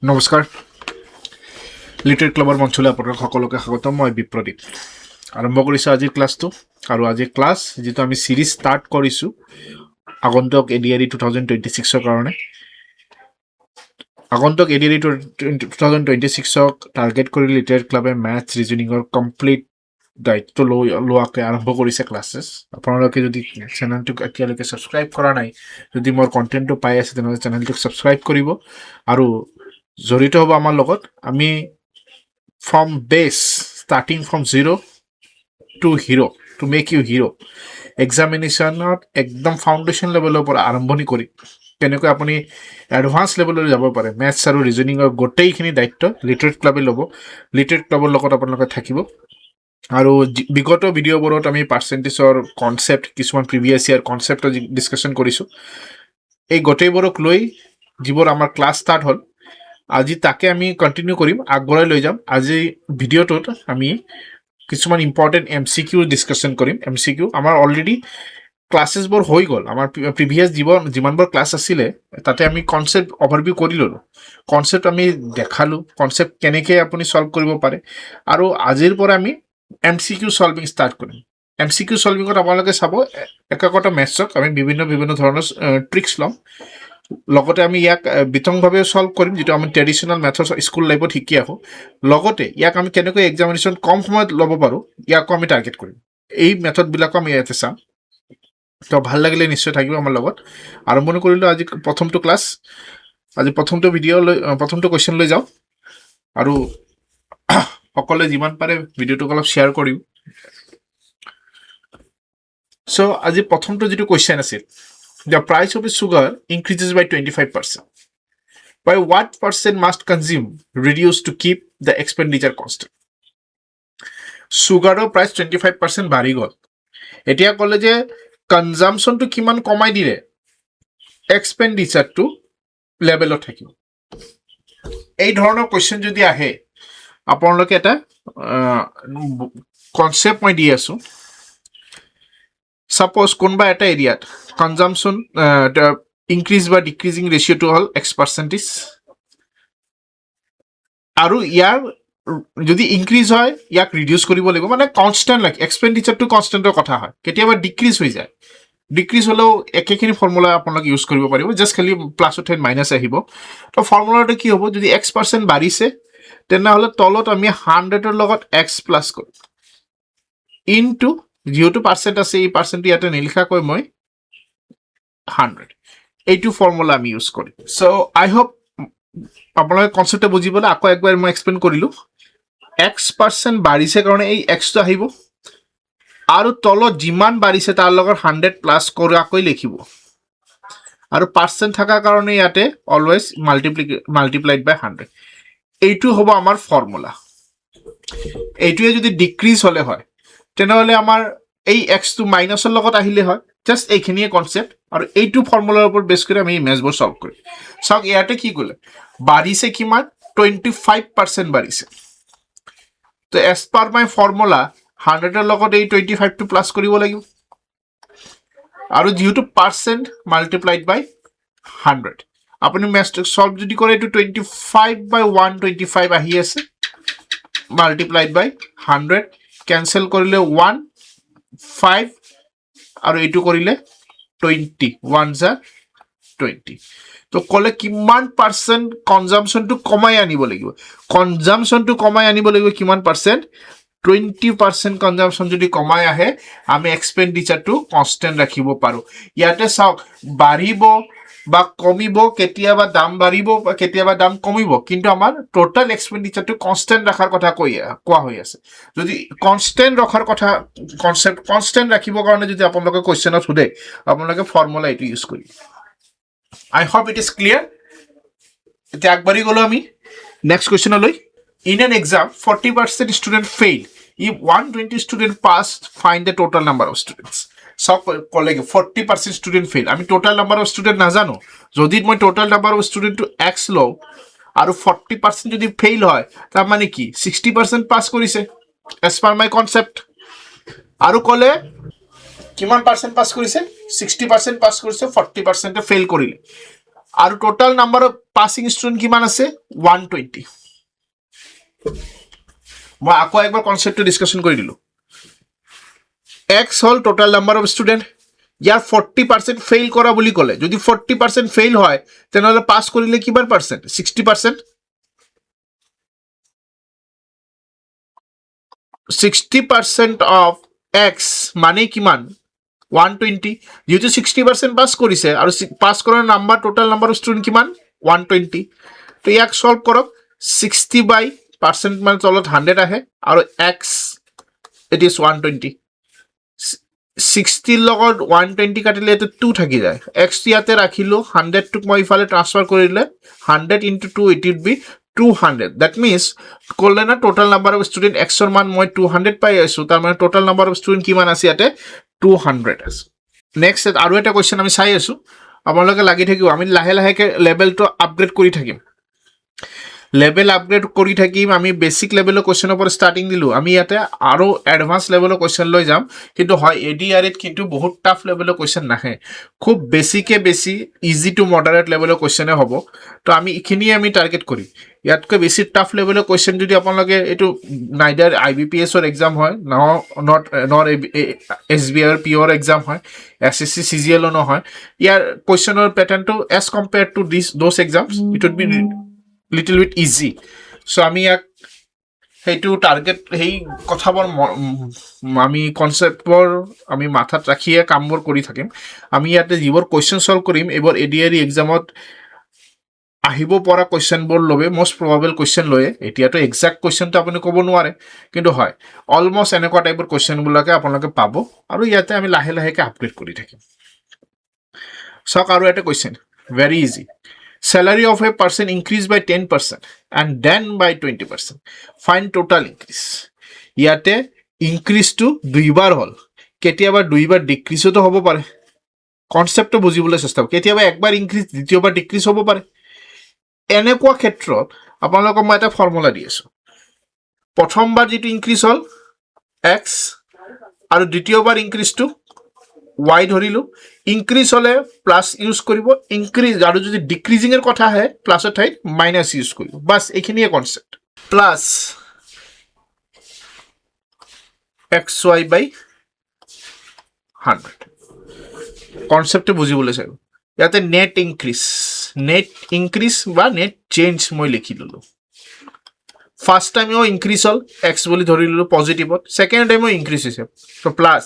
নমস্কাৰ লিটাৰেট ক্লাবৰ মঞ্চলৈ আপোনালোক সকলোকে স্বাগতম মই বিপ্ৰদীপ আৰম্ভ কৰিছোঁ আজিৰ ক্লাছটো আৰু আজিৰ ক্লাছ যেটো আমি সিৰিজ ষ্টাৰ্ট কৰিছোঁ আগন্তুক ADRE 2026 কাৰণে আগন্তুক ADRE 2026 টাৰ্গেট কৰি লিটাৰেট ক্লাবে ম্যাথছ ৰিজনিংৰ কমপ্লিট দায়িত্ব লোৱাকে আৰম্ভ কৰিছে ক্লাसेस আপোনালোকে যদি চেনেলটো এতিয়ালৈকে সাবস্ক্ৰাইব কৰা নাই যদি মোৰ কন্টেন্টটো পাই আছে তেনে চেনেলটো সাবস্ক্ৰাইব কৰিব আৰু জড়িত হ'ব আমাৰ লগত আমি from base starting from 0 to hero to make you hero examination একদম ফাউন্ডেশন লেভেলৰ পৰা আৰম্ভণি কৰি কেনেকৈ আপুনি এডভান্স লেভেললৈ যাব পাৰে ম্যাথছ আৰু ৰিজনিংৰ গোটেইখিনি দায়িত্ব লিটাৰেট ক্লাবে ল'ব লিটাৰেট ক্লাবৰ লগত আপোনালোকে থাকিব আৰু বিগত ভিডিঅ'বোৰত আমি পাৰ্চেন্টেজৰ কনসেপ্ট কিছুমান প্ৰিভিয়াস ইয়াৰ কনসেপ্ট ডিসকাশন কৰিছো এই গোটেইবোৰক লৈ যিবোৰ আমাৰ ক্লাছ ষ্টাৰ্ট হ'ল আজি তাকে আমি কন্টিনিউ কৰিম আগবঢ়াই লৈ যাম আজি ভিডিঅ'টোত আমি কিছুমান ইম্পৰ্টেন্ট MCQ ডিসকাশন কৰিম MCQ আমাৰ অলৰেডি ক্লাसेस বোৰ হৈ গল আমাৰ প্ৰিভিয়াস যিমানবোৰ ক্লাছ আছিল তাতে আমি কনসেপ্ট ওভাৰভিউ কৰি ললো কনসেপ্ট আমি দেখালো কনসেপ্ট কেনেকৈ আপুনি সলভ কৰিব পাৰে আৰু আজিৰ পৰা আমি MCQ সলভিং স্টাৰ্ট কৰিম MCQ সলভিংত আপোনালোকে চাব এককটা মেথছক আমি বিভিন্ন ধৰণৰ ট্ৰিক্স লম লগতে আমি ইয়াক বিতংভাৱে সলভ কৰিম যেটো আমি ট্ৰেডিশনাল মেথডছ স্কুল লাইফত শিকি আহো লগতে ইয়াক আমি কেনেকৈ এক্সামিনেশন কম সময়ত ল'ব পাৰো ইয়াকো আমি টাৰ্গেট কৰিম এই মেথড বিলাকো আমি ইয়াতে চাম তো ভাল লাগিলে নিশ্চয় থাকিব আমাৰ লগত আৰম্ভণি কৰিলো আজি প্ৰথমটো ক্লাছ আজি প্ৰথমটো ভিডিঅ' প্ৰথমটো কোৱেশ্চন লৈ যাও আৰু সকলে যিমান পাৰে ভিডিঅ'টো অলপ শেয়াৰ কৰিম সো আজি প্ৰথমটো যেটো কোৱেশ্চন আছিল The price of sugar increases by 25%. By what percent must consume reduce to keep the expenditure constant? Sugar price 25% বাঢ়ি গল এতিয়া কলে যে কনজাম্পশন টু কিমান কমাই দিলে এক্সপেন্ডিচাৰ টু লেভেলত থাকিব এই ধৰণৰ কোৱেশ্চন যদি আহে আপোনালোকে এটা কনসেপ্ট মই দি আছো Suppose কোনবা এটা এৰিয়াত consumption increase বা decreasing ratio to all x% আৰু ইয়াৰ যদি increase হয় ইয়াক reduce কৰিব লাগিব মানে constant like expenditure to constant কথা হয় কেতিয়াবা decrease হৈ যায় decrease হলেও একেখিনি ফৰ্মুলা আপোনালোক ইউজ কৰিব পাৰিব জাস্ট খালি প্লাস অথবা মাইনাস আহিব তো ফৰ্মুলাটো কি হ'ব যদি x% বাঢ়িছে তেনেহলে তলত আমি 100 ৰ লগত x প্লাস কৰিম into যেহেতু পার্সেন্ট আছে এই পার্সেন্ট ইয়াতে নিলিখা কই মই 100 এইটো ফর্মুলা আমি ইউজ করি সো আই হোপ আপোনালোকে কনসেপ্টটা বুজিবলে আকৌ একবাৰ মই এক্সপ্লেইন কৰিলো x% বাঢ়িছে কাৰণে এই x টো আহিব আৰু তলত যিমান বাঢ়িছে তাৰ লগত 100 প্লাস কৰাকৈ লিখিব আৰু পাৰ্সেন্ট থাকা কাৰণে ইয়াতে অলৱেজ মাল্টিপ্লাইড বাই 100 এইটো হ'ব আমাৰ ফৰ্মুলা এইটোৱে যদি ডিক্ৰিজ হলে হয় তেনেহলে আমাৰ এই x টু মাইনাসৰ লগত আহিলে হয় জাস্ট এইখিনিয়ে কনসেপ্ট আৰু এইটো ফৰ্মুলাৰ ওপৰত বেস কৰি আমি মেথছবোৰ সলভ কৰিম সক ইয়াতে কি কলে বাঢ়িছে কিমান 25% বাঢ়িছে তো এজ পার মাই ফৰ্মুলা 100 ৰ লগত এই 25 টো প্লাস কৰিব লাগিব আৰু যেহেতু পাৰ্সেন্ট মাল্টিপ্লাইড বাই 100 আপুনি মেথছ সলভ যদি কৰে এটো 25 বাই 125 আহি আছে মাল্টিপ্লাইড বাই 100 कैंसिल करिले 1 5 और एटू करिले 20 1 जा 20 तो कले किमान परसेंट कंजम्पशन टू कमाई आनिब লাগিব कंजम्पशन टू कमाई आनिब লাগিব किमान परसेंट 20% कंजम्पशन যদি কমাই আহে আমি এক্সপেন্ডিচাৰ টু কনস্ট্যান্ট ৰাখিব পাৰো ইয়াতে চাওক বাঢ়িব বা কমিব কেতিয়াবা দাম বাঢ়িব বা কেতিয়াবা দাম কমিব কিন্তু আমাৰ টোটাল এক্সপেন্ডিচাৰ টু কনস্ট্যান্ট ৰাখাৰ কথা কোৱা হৈ আছে যদি কনস্ট্যান্ট ৰাখাৰ কথা কনসেপ্ট কনস্ট্যান্ট ৰাখিব কাৰণে যদি আপোনালোকে কোৱেশ্চনত সুধে আপোনালোকে ফৰ্মুলা এটো ইউজ কৰি আই হোপ ইট ইজ ক্লিয়াৰ এতিয়া আগবাঢ়ি গলো আমি next কোৱেশ্চনলৈ In an exam, 40% students fail. If 120 students pass, find the total number of students. So, college 40% student fail. I mean, total number of students নাজানো যদি মই total number of student to x লও আৰু 40% যদি fail হয় তাৰ মানে কি 60% পাস কৰিছে as per my concept আৰু কলে কিমান পাৰ্সেন্ট পাস কৰিছে 60% পাস কৰিছে 40% ফেল কৰিলে আৰু total number of passing student কিমান আছে 120 মই আকৌ একবাৰ কনসেপ্টটো ডিসকাশন কৰি দিলো x hall total number of student year 40% fail কৰা বুলি ক'লে যদি 40% ফেইল হয় তেনেহলে পাস কৰিলে কিমান পার্সেন্ট 60% 60% of x মানে কিমান 120 যেহেতু 60% পাস কৰিছে আৰু পাস কৰাৰ number total number of student কিমান 120 তো ইয়াক সলভ কৰক 60 বাই পাৰ্সেন্ট মানে তলত 100 আহে আৰু x it is 120 60 লগত 120 কাটিলে এটো 2 থাকি যায় x ইয়াতে ৰাখিলো 100 টুক মই ইফালে ট্ৰান্সফাৰ কৰিলে 100 into 2 it would be 200 that means করলে না total number of student x এর মান মই 200 পাই আছো তার মানে টোটাল নাম্বার অফ স্টুডেন্ট কিমান আছে ইয়াতে 200 আছে নেক্সট আৰু এটা কোৱেশ্চন আমি চাই আছো আপোনালোকে লাগি থাকিব আমি লাহে লাহেকে লেভেলটো আপগ্ৰেড কৰি থাকিম লেভেল আপগ্ৰেড কৰি থাকিম আমি বেসিক লেভেলৰ কোৱেশ্চনৰ পৰা ষ্টাৰ্টিং দিলো আমি ইয়াতে আৰু এডভান্স লেভেলৰ কোৱেশ্চন লৈ যাম কিন্তু হয় এডিআৰএত কিন্তু বহুত টাফ লেভেলৰ কোৱেশ্চন নাহে খুব বেসিকে বেসি ইজি টু মডাৰেট লেভেলৰ কোৱেশ্চনে হ'ব তো আমি ইখিনি আমি টাৰ্গেট কৰিম ইয়াতকৈ বেছি টাফ লেভেলৰ কোৱেশ্চন যদি আপোনালোকে এটো নাইডাৰ আইবিপিএছ ৰ এক্সাম হয় নট এসবিআই ৰ পিওৰ এক্সাম হয় এসএসসি সিজিএল ৰ নহয় ইয়াৰ কোৱেশ্চনৰ প্যাটাৰ্নটো as compared to those exams it would be little bit easy so আমি এক হেতু টার্গেট হেই কথাবৰ আমি কনসেপ্টৰ আমি মাথাত ৰাখিয়ে কামবোৰ কৰি থাকিম আমি ইয়াতে যিবোৰ কোৱেশ্চন সলভ কৰিম এবাৰ এডিআৰই এক্সামত আহিব পৰা কোৱেশ্চনবোৰ লবে মোস্ট প্ৰবাবল কোৱেশ্চন লয়ে এতিয়াতো এক্সাক্ট কোৱেশ্চনটো আপুনি ক'ব নোৱাৰে কিন্তু হয় অলমোস্ট এনেকুৱা টাইপৰ কোৱেশ্চনবিলাকে আপোনালোকে পাব আৰু ইয়াতে আমি লাহে লাহেকে আপগ্ৰেড কৰি থাকিম সক আৰু এটা question very easy salary of a person increased by 10% and then by 20%. Find total increase. ইয়াতে increase to দুইবাৰ হল কেতিয়াবা দুইবাৰ decrease তো হ'ব পাৰে কনসেপ্টটো বুজিবলৈ চেষ্টা কৰক কেতিয়াবা একবাৰ increase দ্বিতীয়বাৰ decrease হ'ব পাৰে এনেকুৱা ক্ষেত্ৰত আপোনালোকক মই এটা ফৰ্মুলা দি আছো প্ৰথমবাৰ যেটো increase হল x আৰু দ্বিতীয়বাৰ increase to y ধৰিলো ইনক্ৰিজ হলে প্লাস ইউজ কৰিব ইনক্ৰিজ আৰু যদি ডিক্ৰিজিং এৰ কথা হয় প্লাসৰ ঠাইত মাইনাস ইউজ কৰিব বাস এইখিনিয়ে কনসেপ্ট প্লাস xy by 100 কনসেপ্টটো বুজিবলৈ চাই ইয়াতে নেট ইনক্রিজ বা নেট চেঞ্জ মই লিখি ললো ফার্স্ট টাইম ও ইনক্রিজ হল x বুলি ধৰি ললো পজিটিভত সেকেন্ড টাইম ও ইনক্ৰিজ হৈছে তো প্লাস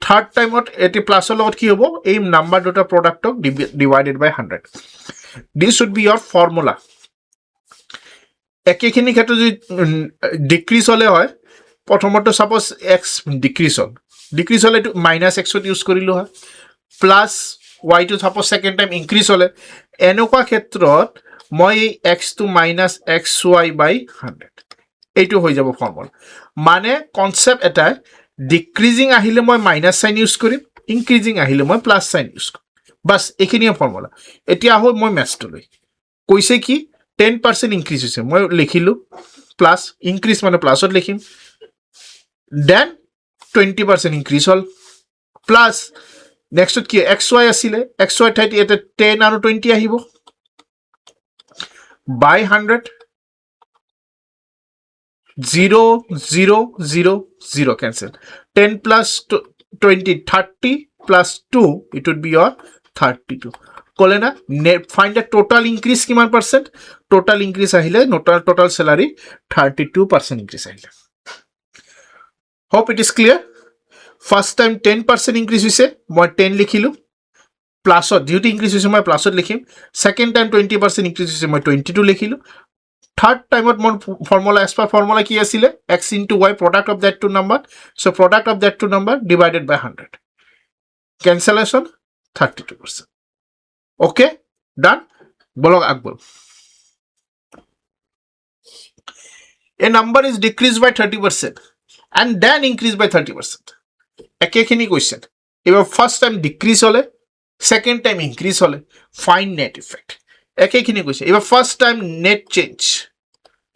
থাৰ্ড টাইমত এটি প্লাসৰ লগত কি হ'ব এই নাম্বাৰ দুটা প্ৰডাক্টক divided by 100 this should be your formula একেখিনি ক্ষেত্ৰত যদি ডিক্ৰিজ হলে হয় প্ৰথমত সাপোজ x ডিক্ৰিজ হলে এটো মাইনাস x ইউজ কৰিলো হয় plus y two suppose second time increase হলে এনেকুৱা ক্ষেত্ৰত মই x two minus xy by 100 এইটো হৈ যাব ফর্মুলা মানে কনসেপ্ট এটা ডিক্রিজিং আহিলে মই মাইনাস সাইন ইউজ কৰিম ইনক্ৰিজিং আহিলে মই প্লাস সাইন ইউজ কৰিম বাস এইখিনিয়ে ফর্মুলা এতিয়া হল মই ম্যাথটো লৈ কৈছে কি 10% ইনক্রিজ হৈছে মই লিখিলো প্লাস ইনক্রিজ মানে প্লাসত লিখিম দেন 20% ইনক্রিজ হল প্লাস নেক্সট কি xy আছিল xy ঠাইত এটা 10 আৰু 20 আহিব বাই 100 0 0 0 0 cancel 10 plus 20 30 plus 2 it would be your 32 কলে না find the total increase কিমান percent total increase আহিলে total salary 32% increase আহিলে hope it is clear first time 10% increase হৈছে মই 10 লিখিলো প্লাসত যেহেতু increase হৈছে মই প্লাসত লিখিম second time 20% increase হৈছে মই 22 লিখিলো third time at mon formula as per formula ki asile x into y product of that two number so product of that two number divided by 100 cancellation 32% okay done bolok akbol a number is decreased by 30% and then increased by 30% ekekhini question ebar first time decrease hole second time increase hole find net effect ekekhini question ebar first time net change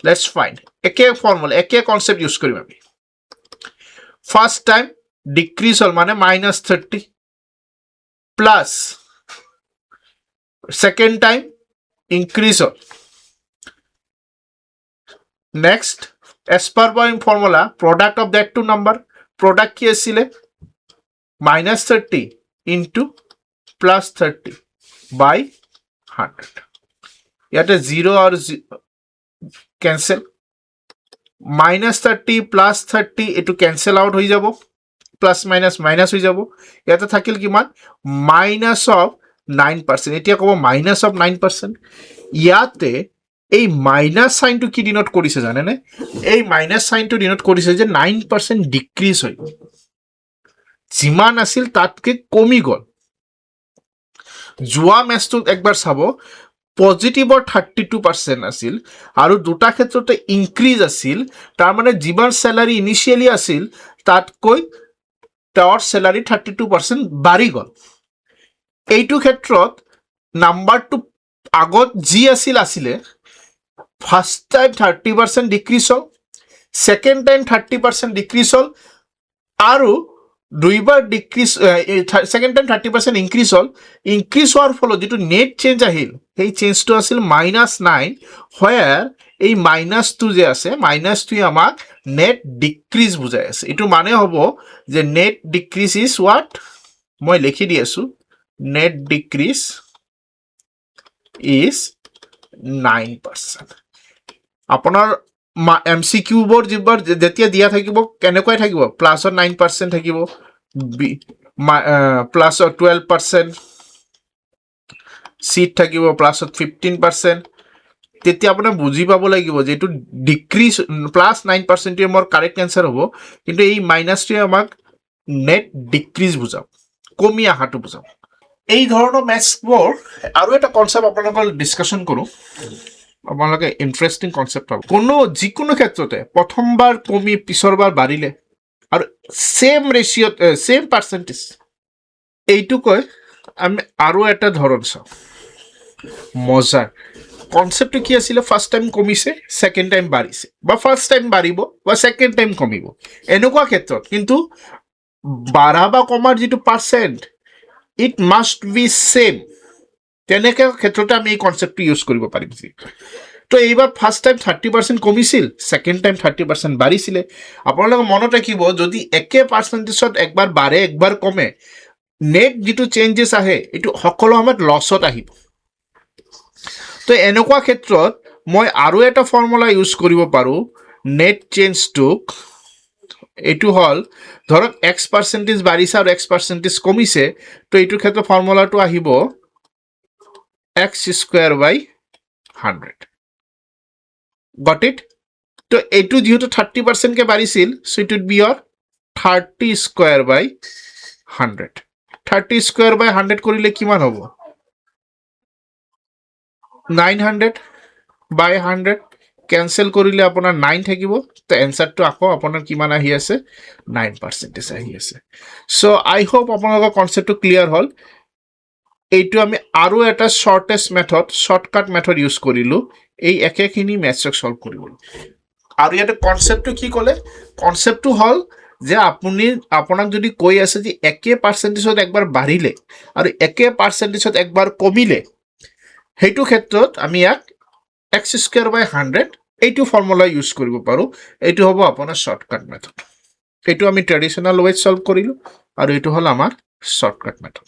let's find একে formula একে concept use কৰিম আমি first time decrease হল মানে -30 plus second time increase হ'ল next as per formula product of that two number product কি আছিলে -30 into +30 বাই 100 ইয়াতে 0 আৰু কেনসেল -30 +30 এটো কেনসেল আউট হৈ যাব প্লাস মাইনাস মাইনাস হৈ যাব ইয়াতে থাকিল কিমান মাইনাস অফ 9% এতিয়া কব মাইনাস অফ 9% ইয়াতে এই মাইনাস সাইনটো কি ডিনোট কৰিছে জানে নে এই মাইনাস সাইনটো ডিনোট কৰিছে যে 9% ডিক্ৰিজ হৈ গল যিমান আছিল তাতকে কমি গল জুৱা মেছটো একবাৰ চাব পজিটিভৰ 32% আছিল আৰু দুটা ক্ষেত্ৰতে ইনক্ৰিজ আছিল তাৰ মানে যিমান স্যালাৰি ইনিশিয়ালি আছিল তাতকৈ তাৰ স্যালাৰি 32% বাঢ়ি গল এইটো ক্ষেত্ৰত নাম্বাৰটো আগত জি আছিল ফাৰ্স্ট টাইম 30% ডিক্ৰিজ হল সেকেন্ড টাইম 30% ডিক্ৰিজ হল আৰু দুইবাৰ ডিক্ৰিজ সেকেন্ড টাইম 30% ইনক্ৰিজ হল ইনক্ৰিজ হোৱাৰ ফলত যেটো নেট চেঞ্জ আহিল সেই চেঞ্জটো আছিল -9 হোয়ার এই মাইনাসটো যে আছে মাইনাসটোই আমাক নেট ডিক্রিজ বুজাই আছে এটো মানে হ'ব যে নেট ডিক্রিজ ইজ হোৱাট মই লিখি দি আছো নেট ডিক্ৰিজ ইজ 9% আপোনাৰ MCQ বৰ যিবাৰ যেতিয়া দিয়া থাকিব কেনেকৈ থাকিব প্লাসৰ 9% থাকিব প্লাসৰ 12% সিট থাকিব প্লাসৰ 15% তেতিয়া আপুনি বুজি পাব লাগিব যে এটো ডিক্ৰিজ প্লাস 9% এৰ মোৰ কাৰেক্ট आंसर হ'ব কিন্তু এই মাইনাসটোৱে আমাক নেট ডিক্ৰিজ বুজাব কমি আহাটো বুজাব এই ধৰণৰ ম্যাথছবোৰ আৰু এটা কনসেপ্ট আপোনালোকৰ ডিসকাশন কৰো আপোনালোকে ইন্টাৰেস্টিং কনসেপ্ট পাব যিকোনো ক্ষেত্ৰতে প্ৰথমবাৰ কমি পিছৰবাৰ বাঢ়িলে আৰু সেম ৰেশিও সেম পাৰ্সেন্টেজ এইটো কয় আমি আৰু এটা ধৰণ চাও মজাৰ কনসেপ্টটো কি আছিল ফার্স্ট টাইম কমিছে সেকেন্ড টাইম বাঢ়িছে বা ফার্স্ট টাইম বাঢ়িব বা সেকেন্ড টাইম কমিব এনেকুৱা ক্ষেত্ৰত কিন্তু বাঢ়া বা কমাৰ যেটো per cent it must be same তেনেকে ক্ষেত্ৰতে আমি এই কনসেপ্টটো ইউজ কৰিব পাৰিম তো এইবাৰ ফাৰ্স্ট টাইম 30% কমিছিল সেকেন্ড টাইম 30% বাঢ়িছিল আপোনালোকে মনত ৰাখিব যদি একে পাৰ্সেন্টেজত একবাৰ বাঢ়ে একবাৰ কমে নেট যেটো চেঞ্জেস আহে এটো সকলো সময়ত লসত আহিব তো এনেকুৱা ক্ষেত্ৰত মই আৰু এটা ফৰ্মুলা ইউজ কৰিব পাৰো নেট চেঞ্জটোক এটো হল ধৰক x% বাঢ়িছে আৰু x% কমিছে তো এইটোৰ ক্ষেত্ৰত ফৰ্মুলাটো আহিব x²/100 got it তো এইটো যেহেতু 30% কে বাঢ়িছিল so it would be your 30²/100 30²/100 কৰিলে কিমান হ'ব 900/100 कैंसिल करिले আপোনাৰ 9 থাকিব তো आंसरটো আকৌ আপোনাৰ কিমান আহি আছে 9% আহি আছে সো আই হোপ আপোনালোকৰ কনসেপ্টটো ক্লিয়াৰ হল এইটো আমি আৰু এটা শৰ্টেষ্ট মেথড শৰ্টকাট মেথড ইউজ কৰিলো এই একেখিনি ম্যাথছক সলভ কৰিবলৈ আৰু ইয়াতে কনসেপ্টটো কি ক'লে কনসেপ্টটো হল যে আপোনাক যদি কৈ আছে যে একে পার্সেন্টেজত একবাৰ বাঢ়িলে আৰু একে পাৰ্সেন্টেজত একবাৰ কমিলে হেতু ক্ষেত্ৰত আমি ইয়াক x²/100 এইটো ফৰ্মুলা ইউজ কৰিব পাৰো এইটো হ'ব আপোনাৰ শৰ্টকাট মেথড এইটো আমি ট্ৰেডিশনাল ওয়ে সলভ কৰিলো আৰু এইটো হল আমাৰ শৰ্টকাট মেথড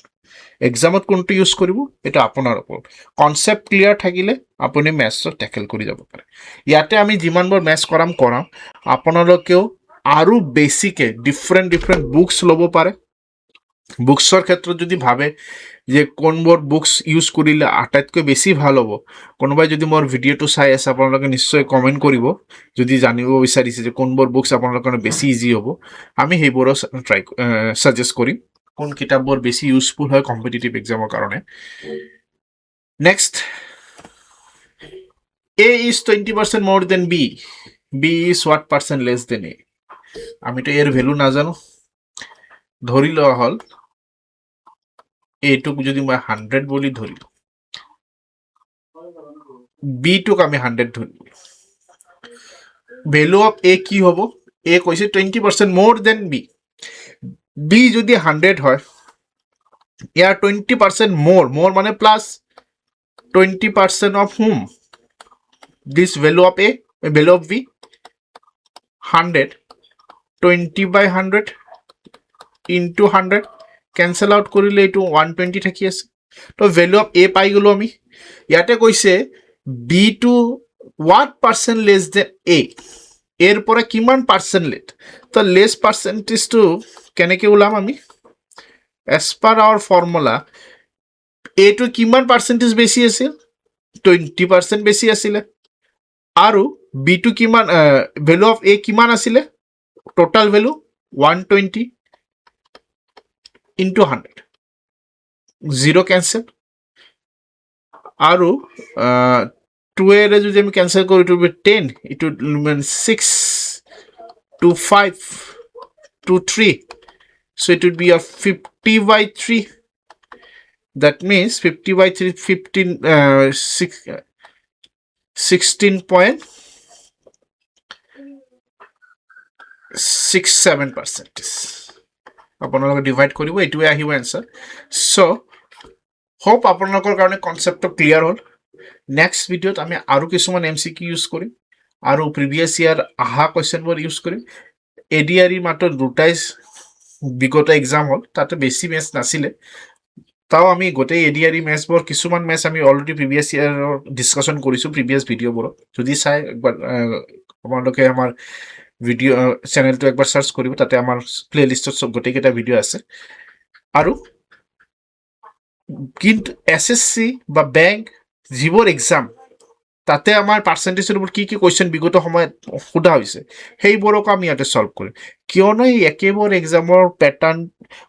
এক্সামত কোনটো ইউজ কৰিব এটা আপোনাৰ ওপৰত কনসেপ্ট ক্লিয়াৰ থাকিলে আপুনি ম্যাথছ ট্যাকল কৰি যাব পাৰে ইয়াতে আমি যিমানবোৰ ম্যাথছ কৰাম আপোনালোকেও আৰু বেসিকে ডিফাৰেন্ট বুকস লব পাৰে বুকসৰ ক্ষেত্ৰত যদি ভাবে যে কোনবোৰ বুকস ইউজ কৰিলে আটাইতকৈ বেছি ভাল হ'ব কোনোবাই যদি মোৰ ভিডিওটো চাই আছে আপোনালোকে নিশ্চয় কমেন্ট কৰিব যদি জানিব বিচাৰিছে যে কোনবোৰ বুকস আপোনালোকৰ বেছি ইজি হ'ব আমি হেবোৰ ট্ৰাই সাজেস্ট কৰিম কোন কিতাপবোৰ বেছি ইউজফুল হয় কম্পিটিটিভ এক্সামৰ কাৰণে next A is 20% more than B B is what percent less than A আমি তো এর ভ্যালু না জানো ধৰি লোৱা হল A টুক যদি মই 100 বলি ধৰিলো B টুক আমি 100 ধৰিলো ভ্যালু অফ A কি হ'ব A কৈছে 20% more than B B যদি 100 হয় ইয়াৰ 20% more মানে plus 20% of whom? This value of A, value of B, 100, 20 by 100 into 100, cancel out কৰিলে এইটো 120 থাকি আছে তো value of A পাই গলো আমি ইয়াতে কৈছে B to what percent less than A এর পরে কিমান পার্সেন্ট লেট তো লেস পার্সেন্টেজ টু কেনেকে ওলাম আমি as per our formula A to কিমান পার্সেন্টেজ বেশি আছিল 20% বেশি আছিলে আৰু B to কিমান ভ্যালু অফ A কিমান আছিলে টোটাল ভ্যালু 120 into 100 0 cancel আৰু 2 এর যদি আমি ক্যান্সেল করি it will be 10 it would mean 6 to 5 to 3 so it would be a 50 by 3 that means 50 by 3 15 16.67% আপোনালোকে ডিভাইড কৰিব এইটোৱে আহিব আনসাৰ সো হোপ আপোনালোকৰ কাৰণে কনসেপ্টটো ক্লিয়াৰ হ'ল নেক্সট ভিডিওত আমি আৰু কিছুমান MCQ ইউজ কৰিম আৰু প্ৰিভিয়াস ইয়াৰ আহা কোৱেশ্চনবোৰ ইউজ কৰিম ADRE মাত্ৰ দুটাই বিগত এক্সাম হ'ল তাতে বেছি মেথ নাছিলে তাও আমি গোটেই ADRE মেথছবোৰ কিছুমান মেথছ আমি অলৰেডি প্ৰিভিয়াস ইয়াৰৰ ডিসকাশন কৰিছো প্ৰিভিয়াস ভিডিঅ'বোৰত যদি চাই একবাৰ আপোনালোকে আমাৰ ভিডিও চ্যানেলটো একবাৰ সাৰ্চ কৰিব তাতে আমাৰ প্লেলিষ্টত সব গোটেই কেইটা ভিডিও আছে আৰু কিন্তু SSC বা ব্যাংক যিবোৰ এক্সাম তাতে আমাৰ পাৰ্সেন্টেজৰ উপৰ কি কোয়েশ্চন বিগত সময়ত সোধা হৈছে সেইবোৰক আমি ইয়াতে সলভ কৰিম কিয়নো এই একেবোৰ এক্সামৰ প্যাটাৰ্ন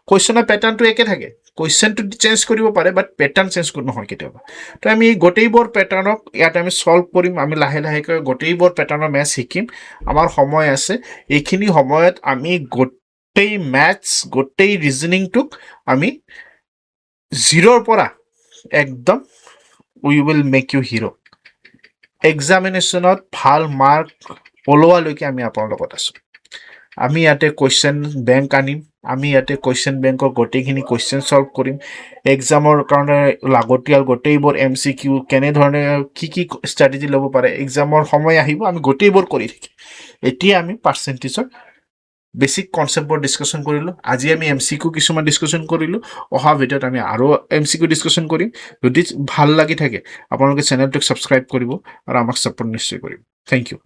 কোয়েশ্চনৰ প্যাটাৰ্নটো একে থাকে কোয়েশ্চনটো চেঞ্জ কৰিব পাৰে বাট প্যাটাৰ্ন চেঞ্জ কৰিব নহয় কেতিয়াবা তো আমি গোটেইবোৰ প্যাটাৰ্নক ইয়াতে আমি সলভ কৰিম আমি লাহে লাহে গোটেইবোৰ প্যাটাৰ্নৰ ম্যাথ শিকিম আমাৰ সময় আছে এইখিনি সময়ত আমি গোটেই ম্যাথছ গোটেই ৰিজনিংটোক আমি জিৰোৰ পৰা একদম we will make you hero এক্সামিনেশনত ভাল মাৰ্ক ওলোৱালৈকে আমি আপোনাৰ লগত আছো আমি ইয়াতে কোয়েশ্চন বেংক আনিম আমি ইয়াতে কোয়েশ্চন বেংকৰ গোটেইখিনি কোয়েশ্চন সলভ কৰিম এক্সামৰ কাৰণে লাগতিয়াল গোটেইবোৰ MCQ কেনে ধৰণে কি ষ্ট্ৰেটেজি ল'ব পাৰে এক্সামৰ সময় আহিব আমি গোটেইবোৰ কৰি থাকিম এতিয়া আমি পাৰ্সেন্টেজৰ বেসিক কনসেপ্টবোৰ ডিসকাশন কৰিলো আজি আমি MCQ কিছুমান ডিসকাশন কৰিলো অহা ভিডিওত আমি আৰু MCQ ডিসকাশন কৰিম যদি ভাল লাগি থাকে আপোনালোকে চেনেলটোক সাবস্ক্ৰাইব কৰিব আৰু আমাক সাপোৰ্ট নিশ্চয় কৰিব থ্যাংক ইউ